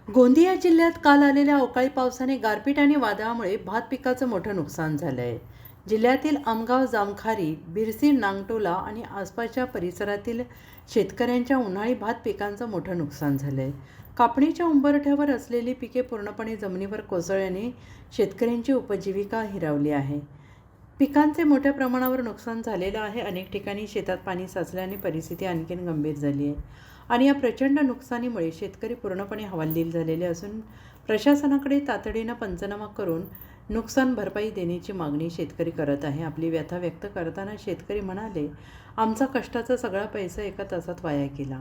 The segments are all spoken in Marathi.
गोंदिया जिल्ह्यात काल आलेल्या अवकाळी पावसाने गारपीट आणि वादळामुळे भात पिकाचं मोठं नुकसान झालं आहे। जिल्ह्यातील आमगाव, जामखारी, बिरसी, नांगटोला आणि आसपासच्या परिसरातील शेतकऱ्यांच्या उन्हाळी भात पिकांचं मोठं नुकसान झालं आहे। कापणीच्या उंबरठ्यावर असलेली पिके पूर्णपणे जमिनीवर कोसळल्याने शेतकऱ्यांची उपजीविका हिरावली आहे। पिकांचे मोठ्या प्रमाणावर नुकसान झालेलं आहे। अनेक ठिकाणी शेतात पाणी साचल्याने परिस्थिती आणखीन गंभीर झाली आहे आणि या प्रचंड नुकसानीमुळे शेतकरी पूर्णपणे हवालदिल झालेले असून प्रशासनाकडे तातडीनं पंचनामा करून नुकसान भरपाई देण्याची मागणी शेतकरी करत आहे। आपली व्यथा व्यक्त करताना शेतकरी म्हणाले, आमचा कष्टाचा सगळा पैसा एका तासात वाया गेला।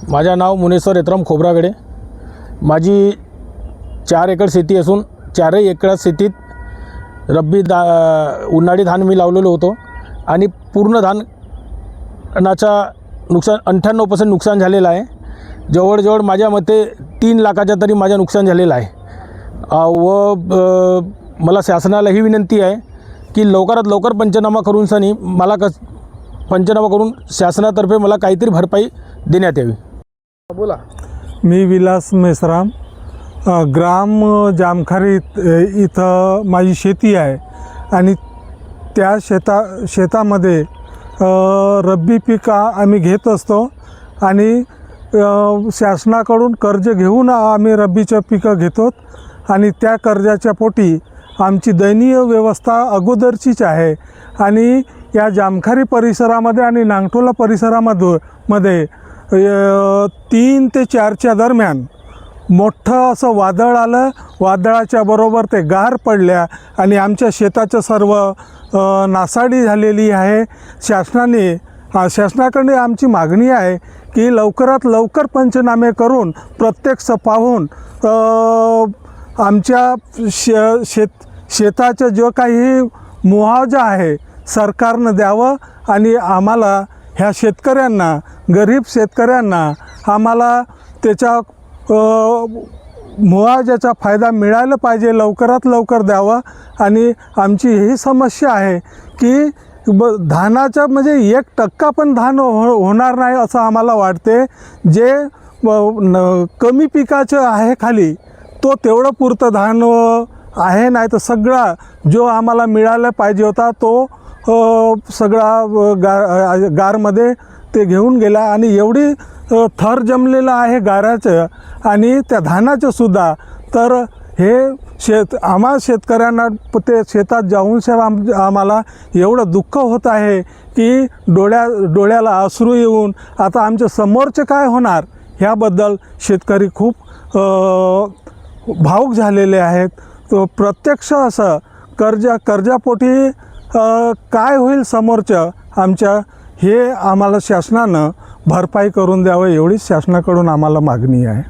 माझे नाव मुनेश्वर एतराम खोब्रागडे। माझी 4 एकर शेती असून 4 एकर शेतीत उन्हाळी धान मी लावलेलो होतो आणि पूर्ण धानाचा नुकसान 98% नुकसान झालेलं आहे। जवळजवळ माझ्या मते 3 लाखाच्या तरी माझं नुकसान झालेलं आहे व मला शासनाला ही विनंती आहे की लवकरात लवकर पंचनामा करून पंचनामा करून शासनातर्फे मला काहीतरी भरपाई देण्यात यावी। बोला। मी विलास मेश्राम, ग्राम जामखारी इथं माझी शेती आहे आणि त्या शेतामध्ये रब्बी पिका आम्ही घेत असतो आणि शासनाकडून कर्ज घेऊन आम्ही रब्बीचं पिकं घेतो आणि त्या कर्जाच्या पोटी आमची दयनीय व्यवस्था अगोदरचीच आहे आणि या जामखारी परिसरामध्ये आणि नांगटोला परिसरामध्ये 3 ते 4च्या दरम्यान मोठं असं वादळ आलं। वादळाच्या बरोबर ते गार पडल्या आणि आमच्या शेताचं सर्व नासाडी झालेली आहे। शासनाकडे आमची मागणी आहे की लवकरात लवकर पंचनामे करून प्रत्यक्ष पाहून आमच्या शेताचं जो काही मुआवजा आहे सरकारनं द्यावं आणि आम्हाला ह्या शेतकऱ्यांना, गरीब शेतकऱ्यांना आम्हाला त्याच्या मुआवजाचा फायदा मिळायला पाहिजे, लवकरात लवकर द्यावं। आणि आमची ही समस्या आहे की धानाचं म्हणजे 1% पण धान होणार नाही असं आम्हाला वाटते। जे कमी पिकाचं आहे खाली तो तेवढं पुरतं धान आहे, नाही तर सगळा जो आम्हाला मिळायला पाहिजे होता तो सगळा गारमध्ये ते घेऊन गेला आणि एवढी थर जमलेलं आहे गाराचं आणि त्या धानाचं सुद्धा। तर हे आम्हा शेतकऱ्यांना ते शेतात जाऊन आम्हाला एवढं दुःख होत आहे की डोळ्याला अश्रू येऊन आता आमच्या समोरचं काय होणार ह्याबद्दल शेतकरी खूप भावुक झालेले आहेत। तो प्रत्यक्ष असं कर्जापोटी काय होईल समोरचं आमच्या, हे आम्हाला शासनानं भरपाई करून द्यावं एवढीच शासनाकडून आम्हाला मागणी आहे।